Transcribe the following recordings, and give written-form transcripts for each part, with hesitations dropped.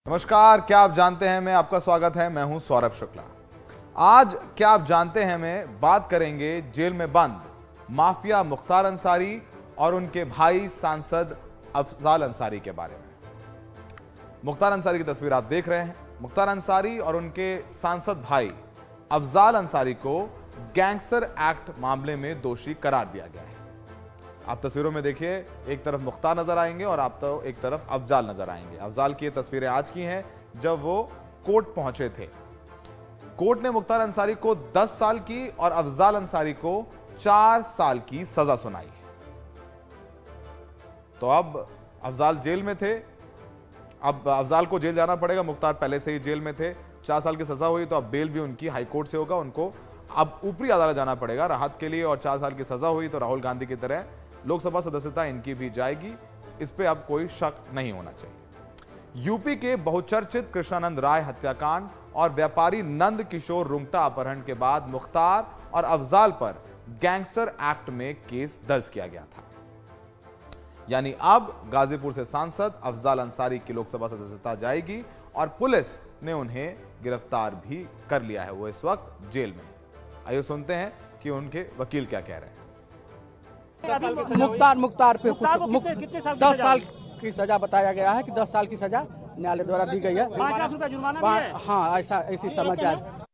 नमस्कार, क्या आप जानते हैं मैं आपका स्वागत है। मैं हूं सौरभ शुक्ला। आज क्या आप जानते हैं में बात करेंगे जेल में बंद माफिया मुख्तार अंसारी और उनके भाई सांसद अफजाल अंसारी के बारे में। मुख्तार अंसारी की तस्वीर आप देख रहे हैं। मुख्तार अंसारी और उनके सांसद भाई अफजाल अंसारी को गैंगस्टर एक्ट मामले में दोषी करार दिया गया है। आप तस्वीरों में देखिए, एक तरफ मुख्तार नजर आएंगे और आप तो एक तरफ अफजाल नजर आएंगे। अफजाल की ये तस्वीरें आज की हैं जब वो कोर्ट पहुंचे थे। कोर्ट ने मुख्तार अंसारी को 10 साल की और अफजाल अंसारी को 4 साल की सजा सुनाई है। तो अब अफजाल जेल में थे, अब अफजाल को जेल जाना पड़ेगा। मुख्तार पहले से ही जेल में थे। 4 साल की सजा हुई तो अब बेल भी उनकी हाईकोर्ट से होगा। उनको अब ऊपरी अदालत जाना पड़ेगा राहत के लिए। और 4 साल की सजा हुई तो राहुल गांधी की तरह लोकसभा सदस्यता इनकी भी जाएगी, इस पे अब कोई शक नहीं होना चाहिए। यूपी के बहुचर्चित कृष्णानंद राय हत्याकांड और व्यापारी नंद किशोर रुंगटा अपहरण के बाद मुख्तार और अफजाल पर गैंगस्टर एक्ट में केस दर्ज किया गया था। यानी अब गाजीपुर से सांसद अफजाल अंसारी की लोकसभा सदस्यता जाएगी और पुलिस ने उन्हें गिरफ्तार भी कर लिया है। वो इस वक्त जेल में। आइए सुनते हैं कि उनके वकील क्या कह रहे हैं। मुख्तार पे 10 साल की सजा बताया गया है कि 10 साल की सजा न्यायालय द्वारा दी गई है। 5 लाख रुपया जुर्माना भी है। हाँ, ऐसी समाचार।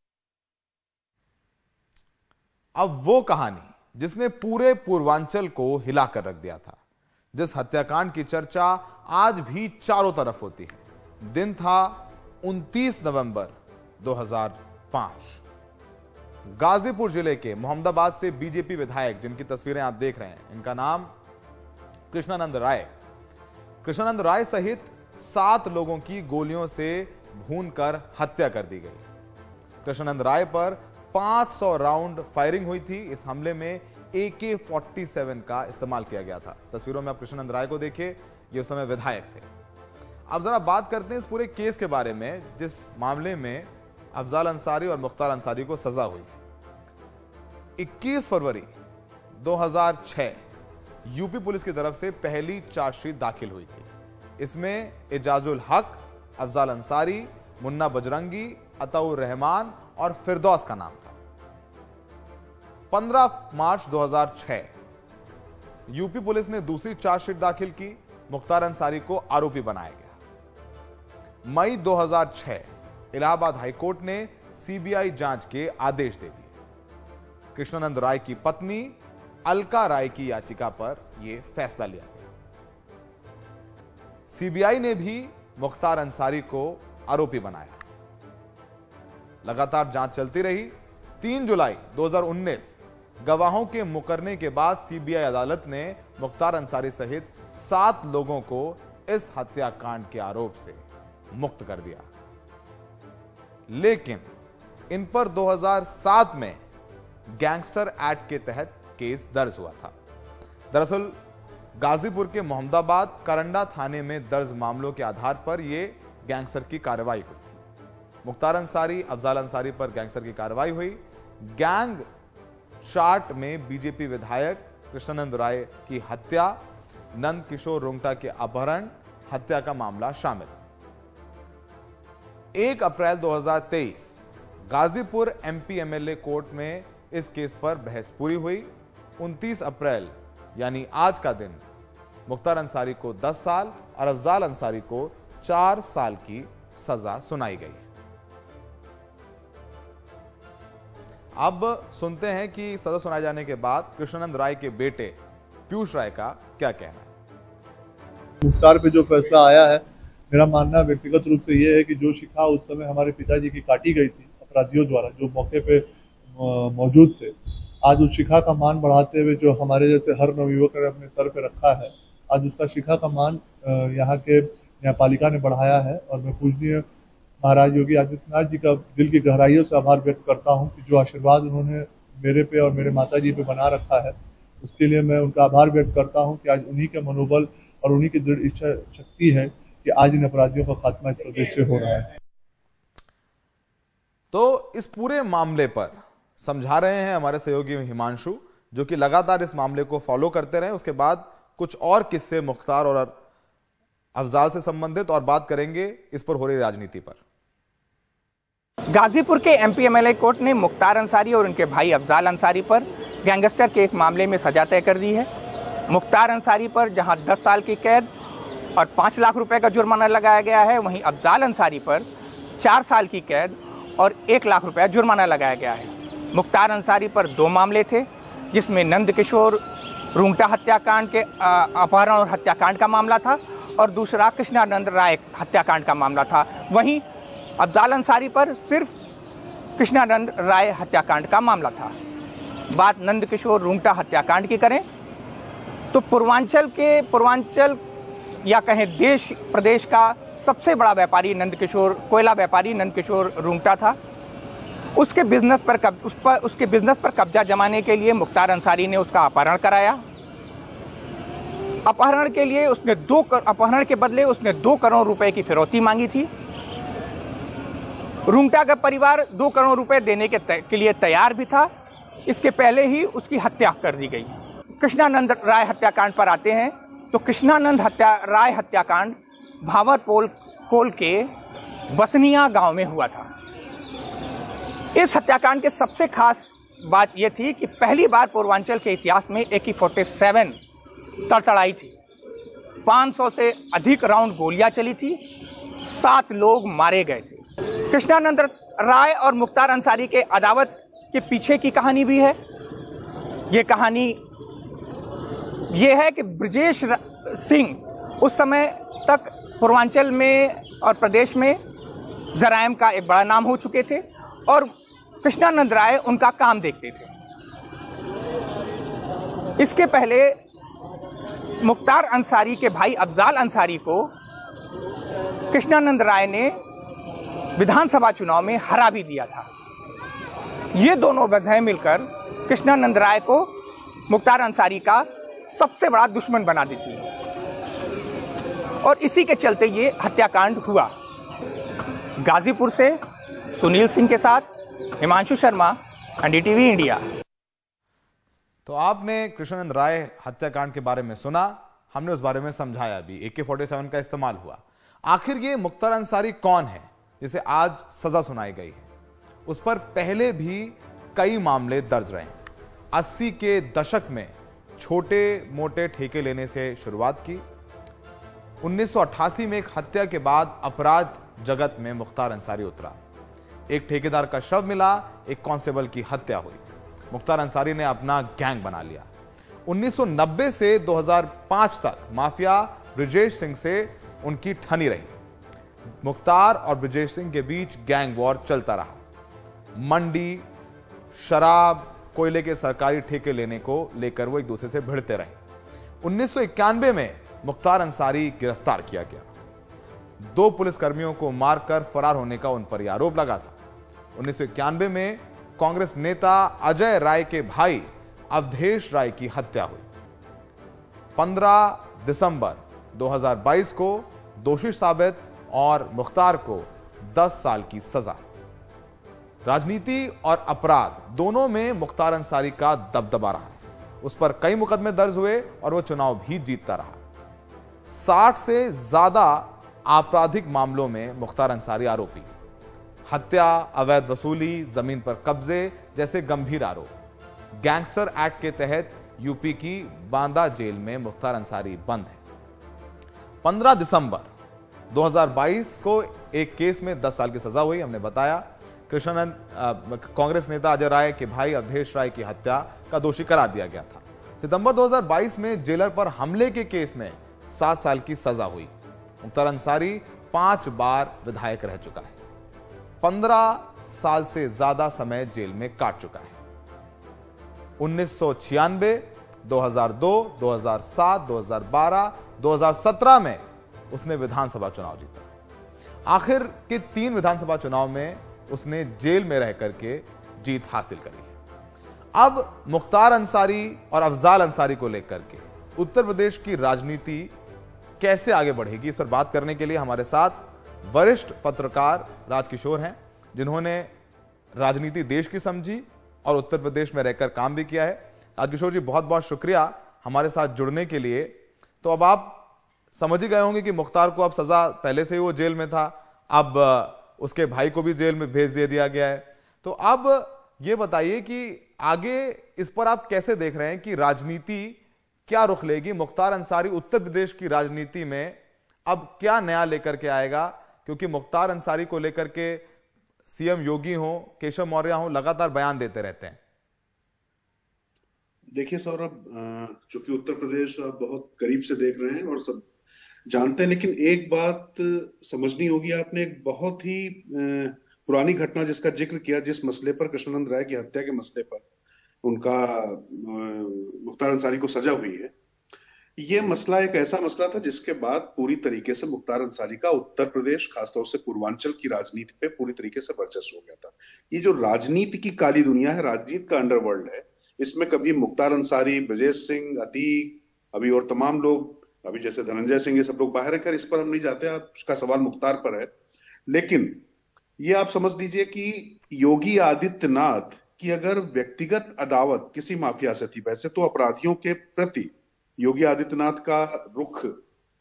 अब वो कहानी जिसने पूरे पूर्वांचल को हिलाकर रख दिया था, जिस हत्याकांड की चर्चा आज भी चारों तरफ होती है। दिन था 29 नवंबर 2005। गाजीपुर जिले के मोहम्मदाबाद से बीजेपी विधायक, जिनकी तस्वीरें आप देख रहे हैं, इनका नाम कृष्णानंद राय। कृष्णानंद राय सहित 7 लोगों की गोलियों से भूनकर हत्या कर दी गई। कृष्णानंद राय पर 500 राउंड फायरिंग हुई थी। इस हमले में AK-47 का इस्तेमाल किया गया था। तस्वीरों में आप कृष्णानंद राय को देखिए, ये उस समय विधायक थे। अब जरा बात करते हैं इस पूरे केस के बारे में, जिस मामले में अफजाल अंसारी और मुख्तार अंसारी को सजा हुई। 21 फरवरी 2006 यूपी पुलिस की तरफ से पहली चार्जशीट दाखिल हुई थी। इसमें एजाजुल हक, अफजाल अंसारी, मुन्ना बजरंगी, अताउर रहमान और फिरदौस का नाम था। 15 मार्च 2006 यूपी पुलिस ने दूसरी चार्जशीट दाखिल की। मुख्तार अंसारी को आरोपी बनाया गया। मई 2006 इलाहाबाद हाईकोर्ट ने सीबीआई जांच के आदेश दे दिए। कृष्णानंद राय की पत्नी अलका राय की याचिका पर यह फैसला लिया गया। सीबीआई ने भी मुख्तार अंसारी को आरोपी बनाया। लगातार जांच चलती रही। 3 जुलाई 2019 गवाहों के मुकरने के बाद सीबीआई अदालत ने मुख्तार अंसारी सहित 7 लोगों को इस हत्याकांड के आरोप से मुक्त कर दिया। लेकिन इन पर 2007 में गैंगस्टर एक्ट के तहत केस दर्ज हुआ था। दरअसल गाजीपुर के मोहम्मदाबाद करंडा थाने में दर्ज मामलों के आधार पर यह गैंगस्टर की कार्रवाई हुई थी। मुख्तार अंसारी, अफजाल अंसारी पर गैंगस्टर की कार्रवाई हुई। गैंग चार्ट में बीजेपी विधायक कृष्णानंद राय की हत्या, नंद किशोर रुंगटा के अपहरण, हत्या का मामला शामिल। 1 अप्रैल 2023 गाजीपुर एमपी एमएलए कोर्ट में इस केस पर बहस पूरी हुई। 29 अप्रैल यानी आज का दिन मुख्तार अंसारी को 10 साल और अफजाल अंसारी को 4 साल की सजा सुनाई गई। अब सुनते हैं कि सजा सुनाए जाने के बाद कृष्णानंद राय के बेटे पीयूष राय का क्या कहना है। मुख्तार पे जो फैसला आया है, मेरा मानना व्यक्तिगत रूप से ये है कि जो शिखा उस समय हमारे पिताजी की काटी गई थी अपराधियों द्वारा, जो मौके पे मौजूद थे, आज उस शिखा का मान बढ़ाते हुए जो हमारे जैसे हर नवयुवक ने अपने सर पे रखा है, आज उसका शिखा का मान यहाँ के न्यायपालिका ने बढ़ाया है। और मैं पूजनीय महाराज योगी आदित्यनाथ जी का दिल की गहराइयों से आभार व्यक्त करता हूँ कि जो आशीर्वाद उन्होंने मेरे पे और मेरे माता जी पे बना रखा है, उसके लिए मैं उनका आभार व्यक्त करता हूँ कि आज उन्हीं के मनोबल और उन्हीं की दृढ़ इच्छा शक्ति है कि आज इन अपराधियों का खात्मा इस प्रदेश से हो रहा है। तो इस पूरे मामले पर समझा रहे हैं हमारे सहयोगी हिमांशु, जो कि लगातार इस मामले को फॉलो करते रहे। उसके बाद कुछ और किस्से मुख्तार और अफजाल से संबंधित और बात करेंगे इस पर हो रही राजनीति पर। गाजीपुर के एमपी एमएलए कोर्ट ने मुख्तार अंसारी और उनके भाई अफजाल अंसारी पर गैंगस्टर के एक मामले में सजा तय कर दी है। मुख्तार अंसारी पर जहां 10 साल की कैद और 5 लाख रुपए का जुर्माना लगाया गया है, वहीं अफजाल अंसारी पर 4 साल की कैद और 1 लाख रुपया जुर्माना लगाया गया है। मुख्तार अंसारी पर 2 मामले थे, जिसमें नंदकिशोर रुंगटा हत्याकांड के अपहरण और हत्याकांड का मामला था और दूसरा कृष्णानंद राय हत्याकांड का मामला था। वहीं अफजाल अंसारी पर सिर्फ कृष्णानंद राय हत्याकांड का मामला था। बात नंदकिशोर रुंगटा हत्याकांड की करें तो पूर्वांचल या कहें देश प्रदेश का सबसे बड़ा व्यापारी कोयला व्यापारी नंदकिशोर रुंगटा था। उसके बिजनेस पर कब्जा जमाने के लिए मुख्तार अंसारी ने उसका अपहरण कराया। अपहरण के बदले उसने 2 करोड़ रुपए की फिरौती मांगी थी। रुंगटा का परिवार 2 करोड़ रुपए देने के लिए तैयार भी था। इसके पहले ही उसकी हत्या कर दी गई। कृष्णानंद राय हत्याकांड पर आते हैं तो कृष्णानंद राय हत्याकांड भावरपोल के बसनिया गांव में हुआ था। इस हत्याकांड के सबसे खास बात यह थी कि पहली बार पूर्वांचल के इतिहास में AK-47 तड़तड़ाई थी। 500 से अधिक राउंड गोलियां चली थी। 7 लोग मारे गए थे। कृष्णानंद राय और मुख्तार अंसारी के अदावत के पीछे की कहानी भी है। ये कहानी ये है कि ब्रजेश सिंह उस समय तक पूर्वांचल में और प्रदेश में जराइम का एक बड़ा नाम हो चुके थे और कृष्णानंद राय उनका काम देखते थे। इसके पहले मुख्तार अंसारी के भाई अफजाल अंसारी को कृष्णानंद राय ने विधानसभा चुनाव में हरा भी दिया था। ये दोनों वजह मिलकर कृष्णानंद राय को मुख्तार अंसारी का सबसे बड़ा दुश्मन बना देती है और इसी के चलते ये हत्याकांड हुआ। गाजीपुर से सुनील सिंह के साथ हिमांशु शर्मा, NDTV इंडिया। तो आपने कृष्णानंद राय हत्याकांड के बारे में सुना, हमने उस बारे में समझाया भी। AK-47 का इस्तेमाल हुआ। आखिर ये मुख्तार अंसारी कौन है जिसे आज सजा सुनाई गई है? उस पर पहले भी कई मामले दर्ज रहे। 80 के दशक में छोटे मोटे ठेके लेने से शुरुआत की। 1988 में एक हत्या के बाद अपराध जगत में मुख्तार अंसारी उतरा। एक ठेकेदार का शव मिला, एक कांस्टेबल की हत्या हुई। मुख्तार अंसारी ने अपना गैंग बना लिया। 1990 से 2005 तक माफिया ब्रजेश सिंह से उनकी ठनी रही। मुख्तार और ब्रजेश सिंह के बीच गैंग वॉर चलता रहा। मंडी, शराब, कोयले के सरकारी ठेके लेने को लेकर वो एक दूसरे से भिड़ते रहे। 1991 में मुख्तार अंसारी गिरफ्तार किया गया। 2 पुलिसकर्मियों को मारकर फरार होने का उन पर यह आरोप लगा था। 1991 में कांग्रेस नेता अजय राय के भाई अवधेश राय की हत्या हुई। 15 दिसंबर 2022 को दोषी साबित और मुख्तार को 10 साल की सजा। राजनीति और अपराध दोनों में मुख्तार अंसारी का दबदबा रहा। उस पर कई मुकदमे दर्ज हुए और वो चुनाव भी जीतता रहा। 60 से ज्यादा आपराधिक मामलों में मुख्तार अंसारी आरोपी। हत्या, अवैध वसूली, जमीन पर कब्जे जैसे गंभीर आरोप। गैंगस्टर एक्ट के तहत यूपी की बांदा जेल में मुख्तार अंसारी बंद है। 15 दिसंबर 2022 को एक केस में 10 साल की सजा हुई। हमने बताया कांग्रेस नेता अजय राय के भाई अवधेश राय की हत्या का दोषी करार दिया गया था। सितंबर 2022 में जेलर पर हमले के केस में 7 साल की सजा हुई। मुख्तार अंसारी 5 बार विधायक रह चुका है। 15 साल से ज्यादा समय जेल में काट चुका है। 1996, 2002, 2007, 2012, 2017 में उसने विधानसभा चुनाव जीता। आखिर के 3 विधानसभा चुनाव में उसने जेल में रह करके जीत हासिल करी है। अब मुख्तार अंसारी और अफजाल अंसारी को लेकर के उत्तर प्रदेश की राजनीति कैसे आगे बढ़ेगी, इस पर बात करने के लिए हमारे साथ वरिष्ठ पत्रकार राजकिशोर हैं, जिन्होंने राजनीति देश की समझी और उत्तर प्रदेश में रहकर काम भी किया है। राजकिशोर जी, बहुत बहुत शुक्रिया हमारे साथ जुड़ने के लिए। तो अब आप समझ ही गए होंगे कि मुख्तार को अब सजा, पहले से ही वो जेल में था, अब उसके भाई को भी जेल में भेज दे दिया गया है। तो अब ये बताइए कि आगे इस पर आप कैसे देख रहे हैं कि राजनीति क्या रुख लेगी? मुख्तार अंसारी उत्तर प्रदेश की राजनीति में अब क्या नया लेकर के आएगा? क्योंकि मुख्तार अंसारी को लेकर के सीएम योगी हो, केशव मौर्य हो, लगातार बयान देते रहते हैं। देखिए सौरभ, चूंकि उत्तर प्रदेश आप बहुत करीब से देख रहे हैं और सब जानते हैं, लेकिन एक बात समझनी होगी आपने। एक बहुत ही पुरानी घटना जिसका जिक्र किया, जिस मसले पर, कृष्णानंद राय की हत्या के मसले पर उनका मुख्तार अंसारी को सजा हुई है, ये मसला एक ऐसा मसला था जिसके बाद पूरी तरीके से मुख्तार अंसारी का उत्तर प्रदेश, खासतौर से पूर्वांचल की राजनीति पे पूरी तरीके से वर्चस्व हो गया था। ये जो राजनीति की काली दुनिया है, राजनीति का अंडरवर्ल्ड है, इसमें कभी मुख्तार अंसारी, ब्रजेश सिंह, अतीक, अभी और तमाम लोग, अभी जैसे धनंजय सिंह, ये सब लोग बाहर है, इस पर हम नहीं जाते, उसका सवाल मुख्तार पर है। लेकिन ये आप समझ लीजिए कि योगी आदित्यनाथ की अगर व्यक्तिगत अदावत किसी माफिया से थी, वैसे तो अपराधियों के प्रति योगी आदित्यनाथ का रुख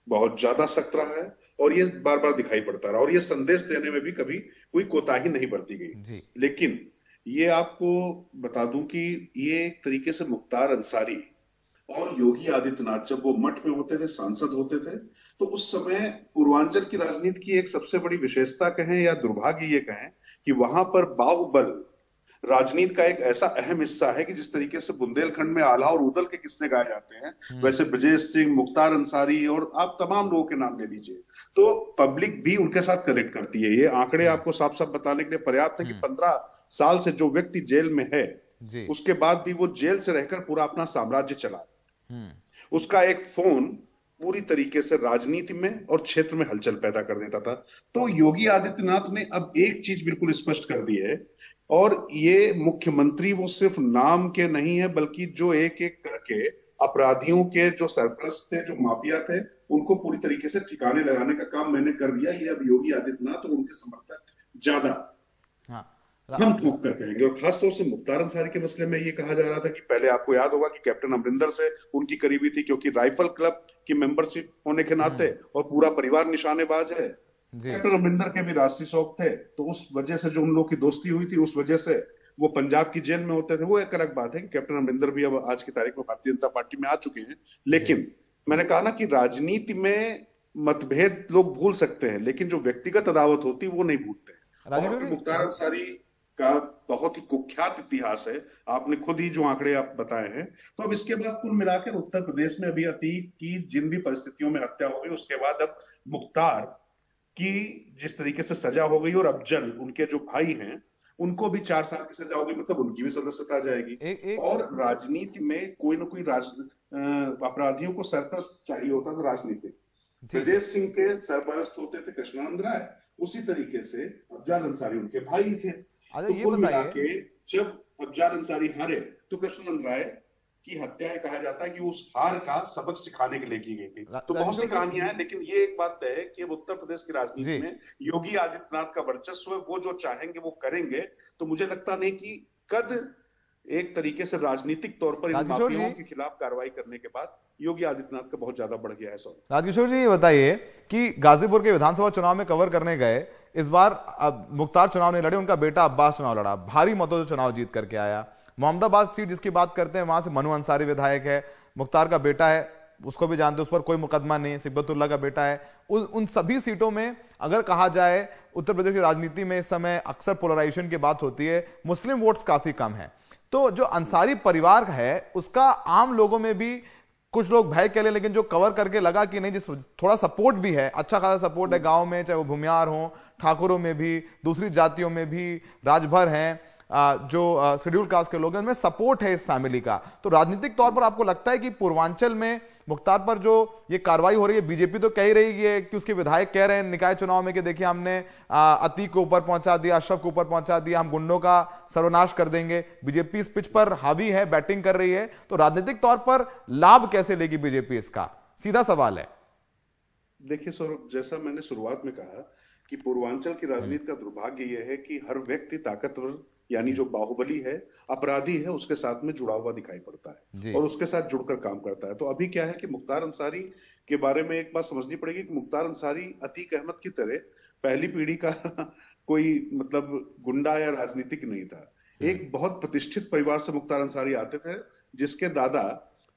बहुत ज्यादा सख्त रहा है और ये बार बार दिखाई पड़ता रहा, और ये संदेश देने में भी कभी कोई कोताही नहीं बरती गई। लेकिन ये आपको बता दूं कि ये एक तरीके से मुख्तार अंसारी और योगी आदित्यनाथ जब वो मठ में होते थे, सांसद होते थे, तो उस समय पूर्वांचल की राजनीति की एक सबसे बड़ी विशेषता कहें या दुर्भाग्य ये कहें कि वहां पर बाहुबल राजनीति का एक ऐसा अहम हिस्सा है कि जिस तरीके से बुंदेलखंड में आल्हा और उदल के किस्से गाए जाते हैं, वैसे ब्रजेश सिंह, मुख्तार अंसारी और आप तमाम लोगों के नाम ले लीजिए, तो पब्लिक भी उनके साथ कनेक्ट करती है। ये आंकड़े आपको साफ साफ बताने के लिए पर्याप्त है कि 15 साल से जो व्यक्ति जेल में है, उसके बाद भी वो जेल से रहकर पूरा अपना साम्राज्य चला, उसका एक फोन पूरी तरीके से राजनीति में और क्षेत्र में हलचल पैदा कर देता था। तो योगी आदित्यनाथ ने अब एक चीज बिल्कुल स्पष्ट कर दी है, और ये मुख्यमंत्री वो सिर्फ नाम के नहीं है, बल्कि जो एक एक करके अपराधियों के जो सरपरस्त थे, जो माफिया थे, उनको पूरी तरीके से ठिकाने लगाने का काम मैंने कर दिया। ये अब योगी आदित्यनाथ और उनके समर्थक ज्यादा हम ठोक कर कहेंगे। और खासतौर से मुख्तार अंसारी के मसले में ये कहा जा रहा था कि पहले आपको याद होगा कि कैप्टन अमरिंदर से उनकी करीबी थी, क्योंकि राइफल क्लब की मेंबरशिप होने के नाते, और पूरा परिवार निशानेबाज है। कैप्टन अमरिंदर के भी राष्ट्रीय शौक थे, तो उस वजह से जो उन लोगों की दोस्ती हुई थी, उस वजह से वो पंजाब की जेल में होते थे। वो एक अलग बात है कि कैप्टन अमरिंदर भी अब आज की तारीख में भारतीय जनता पार्टी में आ चुके हैं। लेकिन मैंने कहा ना कि राजनीति में मतभेद लोग भूल सकते हैं, लेकिन जो व्यक्तिगत अदावत होती है वो नहीं भूलते। मुख्तार अंसारी का बहुत ही कुख्यात इतिहास है, आपने खुद ही जो आंकड़े आप बताए हैं। तो अब इसके बाद कुल मिलाकर उत्तर प्रदेश में अभी अतीक की जिन भी परिस्थितियों में हत्या हो गई, उसके बाद अब मुख्तार की जिस तरीके से सजा हो गई, और अफजल उनके जो भाई हैं उनको भी 4 साल की सजा होगी, मतलब उनकी भी सदस्यता जाएगी। और राजनीति में कोई ना कोई अपराधियों को सरपरस्त चाहिए होता था राजनीति। ब्रजेश सिंह के सरपरस्त होते थे कृष्णानंद राय, उसी तरीके से अफजल अंसारी उनके भाई थे। तो कुल मिला के जब अफजल अंसारी हारे तो कृष्णानंद राय की हत्या कहा जाता है कि उस हार का सबक सिखाने के लिए की गई थी। तो बहुत सी कहानियां हैं, लेकिन ये एक बात है कि उत्तर प्रदेश की राजनीति में योगी आदित्यनाथ का वर्चस्व है, वो जो चाहेंगे वो करेंगे। तो मुझे लगता नहीं कि कद एक तरीके से राजनीतिक तौर पर इन माफियाओं के खिलाफ कार्रवाई करने के बाद योगी आदित्यनाथ का बहुत ज्यादा बढ़ गया है। राजकिशोर जी, ये बताइए कि गाजीपुर के विधानसभा चुनाव में कवर करने गए, इस बार मुख्तार चुनाव नहीं लड़े, उनका बेटा अब्बास चुनाव लड़ा, भारी मतों से चुनाव जीत करके आया। मोहम्मदाबाद सीट जिसकी बात करते हैं, वहां से मनु अंसारी विधायक है, मुख्तार का बेटा है, उसको भी जानते, उस पर कोई मुकदमा नहीं, सिब्बतुल्लाह का बेटा है। उन सभी सीटों में अगर कहा जाए उत्तर प्रदेश की राजनीति में इस समय अक्सर पोलराइजेशन की बात होती है, मुस्लिम वोट्स काफी कम है। तो जो अंसारी परिवार है उसका आम लोगों में भी कुछ लोग भय के लिए, लेकिन जो कवर करके लगा कि नहीं, जिस थोड़ा सपोर्ट भी है, अच्छा खासा सपोर्ट है गांव में, चाहे वो भूमियार हो, ठाकुरों में भी, दूसरी जातियों में भी, राजभर हैं, जो शेड्यूल कास्ट के लोग हैं, उनमें सपोर्ट है इस फैमिली का। तो राजनीतिक तौर पर आपको लगता है कि पूर्वांचल में मुख्तार पर जो ये कार्रवाई हो रही है, बीजेपी तो कह रही है कि उसके विधायक कह रहे हैं निकाय चुनाव में कि देखिए हमने अतीक को ऊपर पहुंचा दिया, अशरफ को ऊपर पहुंचा दिया, हम गुंडों का सर्वनाश कर देंगे। बीजेपी इस पिच पर हावी है, बैटिंग कर रही है, तो राजनीतिक तौर पर लाभ कैसे लेगी बीजेपी इसका, सीधा सवाल है। देखिए सौरभ, जैसा मैंने शुरुआत में कहा कि पूर्वांचल की राजनीति का दुर्भाग्य यह है कि हर व्यक्ति ताकतवर यानी जो बाहुबली है, अपराधी है, उसके साथ में जुड़ा हुआ दिखाई पड़ता है और उसके साथ जुड़कर काम करता है। तो अभी क्या है कि मुख्तार अंसारी के बारे में एक बात समझनी पड़ेगी कि मुख्तार अंसारी अतीक अहमद की तरह पहली पीढ़ी का कोई मतलब गुंडा या राजनीतिक नहीं था। एक बहुत प्रतिष्ठित परिवार से मुख्तार अंसारी आते थे, जिसके दादा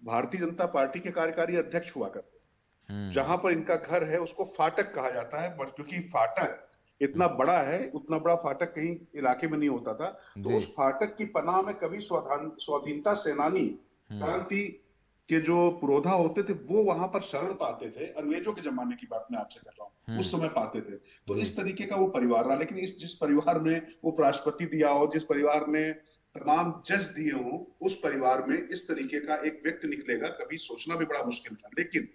भारतीय जनता पार्टी के कार्यकारी अध्यक्ष हुआ करते। जहां पर इनका घर है उसको फाटक कहा जाता है, क्योंकि फाटक इतना बड़ा है, उतना बड़ा फाटक कहीं इलाके में नहीं होता था। तो उस फाटक की पनाह में कभी स्वाधीनता सेनानी, क्रांति के जो पुरोधा होते थे वो वहां पर शरण पाते थे। अंग्रेजों के जमाने की बात मैं आपसे कर रहा हूँ, उस समय पाते थे। तो इस तरीके का वो परिवार रहा। लेकिन जिस परिवार ने उपराष्ट्रपति दिया हो, जिस परिवार ने तमाम जज दिए हो, उस परिवार में इस तरीके का एक व्यक्ति निकलेगा, कभी सोचना भी बड़ा मुश्किल था। लेकिन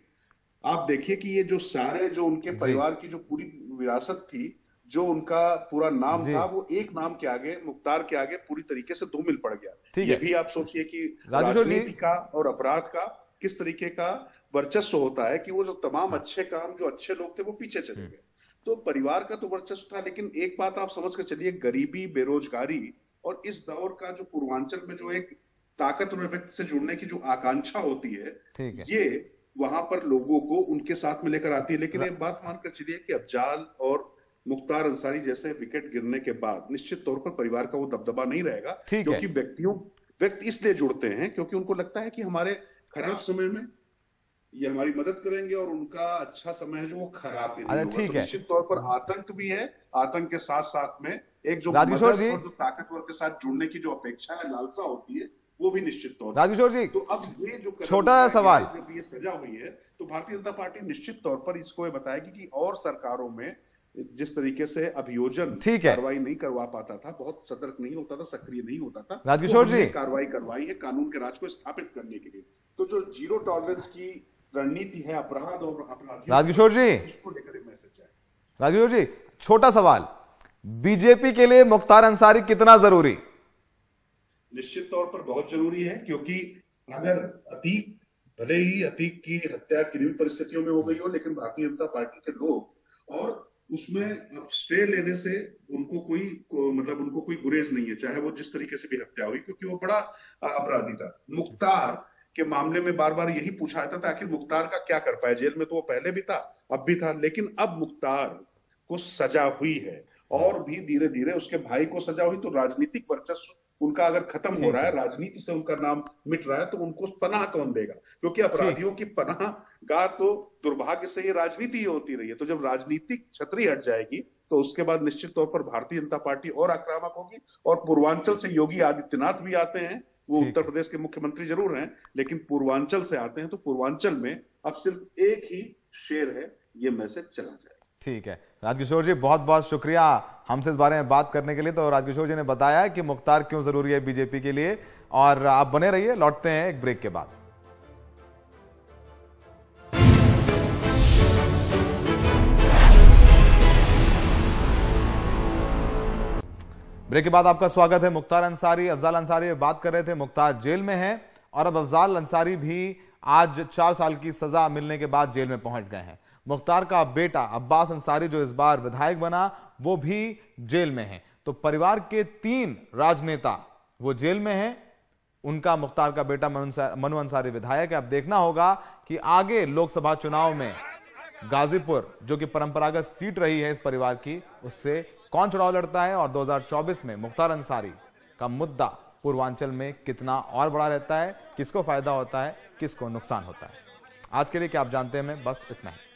आप देखिए कि ये जो सारे जो उनके परिवार की जो पूरी विरासत थी, जो उनका पूरा नाम था, वो एक नाम के आगे, मुख्तार के आगे पूरी तरीके से धूमिल पड़ गया। ये भी आप सोचिए कि राजनीति का और अपराध का किस तरीके का वर्चस्व होता है कि वो जो तमाम अच्छे काम, जो अच्छे लोग थे, वो पीछे चले गए। तो परिवार का तो वर्चस्व था, लेकिन एक बात आप समझ कर चलिए, गरीबी, बेरोजगारी और इस दौर का जो पूर्वांचल में जो एक ताकतवर व्यक्ति से जुड़ने की जो आकांक्षा होती है, ये वहां पर लोगों को उनके साथ में लेकर आती है। लेकिन एक बात मानकर चलिए कि अफजाल और मुख्तार अंसारी जैसे विकेट गिरने के बाद निश्चित तौर पर परिवार का वो दबदबा नहीं रहेगा, क्योंकि व्यक्ति इसलिए जुड़ते हैं क्योंकि उनको लगता है कि हमारे खराब समय में ये हमारी मदद करेंगे और उनका अच्छा समय है जो वो खराब भी नहीं होगा। तो निश्चित तौर पर आतंक भी है, आतंक के साथ साथ में एक जो मदद और जो ताकतवर के साथ जुड़ने की जो अपेक्षा है, लालसा होती है, वो भी निश्चित तौर पर। राजकिशोर जी, तो अब ये जो छोटा सवाल, जब ये सजा हुई है तो भारतीय जनता पार्टी निश्चित तौर पर इसको ये बताएगी कि और सरकारों में जिस तरीके से अभियोजन कार्रवाई नहीं करवा पाता था, बहुत सतर्क नहीं होता था, सक्रिय नहीं होता था, राजकिशोर जी कार्रवाई करवाई है कानून के राज को स्थापित करने के लिए। तो जो जीरो टॉलरेंस की रणनीति है अपराध और अपराधियों, राजकिशोर जी, उसको लेकर एक मैसेज है। राजकिशोर जी, छोटा सवाल, बीजेपी के लिए मुख्तार अंसारी कितना जरूरी? निश्चित तौर पर बहुत जरूरी है, क्योंकि अगर अतीक, भले ही अतीक की हत्या किन्हीं परिस्थितियों में हो गई हो, लेकिन भारतीय जनता पार्टी के लोग और उसमें स्टे लेने से उनको कोई गुरेज नहीं है, चाहे वो जिस तरीके से भी हत्या हुई, क्योंकि वो बड़ा अपराधी था। मुख्तार के मामले में बार बार यही पूछा जाता था आखिर मुख्तार का क्या कर पाए, जेल में तो वो पहले भी था, अब भी था, लेकिन अब मुख्तार को सजा हुई है और भी धीरे धीरे उसके भाई को सजा हुई। तो राजनीतिक वर्चस्व उनका अगर खत्म हो रहा है, राजनीति से उनका नाम मिट रहा है, तो उनको पनाह कौन देगा? क्योंकि अपराधियों की पनाह गाह तो दुर्भाग्य से ये राजनीति ही होती रही है। तो जब राजनीतिक छतरी हट जाएगी तो उसके बाद निश्चित तौर पर भारतीय जनता पार्टी और आक्रामक होगी। और पूर्वांचल से योगी आदित्यनाथ भी आते हैं, वो उत्तर प्रदेश के मुख्यमंत्री जरूर हैं, लेकिन पूर्वांचल से आते हैं, तो पूर्वांचल में अब सिर्फ एक ही शेर है, ये मैसेज चला जाए। ठीक है राजकिशोर जी, बहुत बहुत शुक्रिया हमसे इस बारे में बात करने के लिए। तो राजकिशोर जी ने बताया कि मुख्तार क्यों जरूरी है बीजेपी के लिए, और आप बने रहिए, लौटते हैं एक ब्रेक के बाद। ब्रेक के बाद आपका स्वागत है। मुख्तार अंसारी, अफजाल अंसारी बात कर रहे थे, मुख्तार जेल में है और अब अफजाल अंसारी भी आज 4 साल की सजा मिलने के बाद जेल में पहुंच गए हैं। मुख्तार का बेटा अब्बास अंसारी जो इस बार विधायक बना, वो भी जेल में है। तो परिवार के 3 राजनेता वो जेल में हैं। उनका मुख्तार का बेटा मनु अंसारी विधायक है। अब देखना होगा कि आगे लोकसभा चुनाव में गाजीपुर जो कि परंपरागत सीट रही है इस परिवार की, उससे कौन चुनाव लड़ता है और 2024 में मुख्तार अंसारी का मुद्दा पूर्वांचल में कितना और बड़ा रहता है, किसको फायदा होता है, किसको नुकसान होता है। आज के लिए क्या आप जानते हैं, मैं बस इतना ही।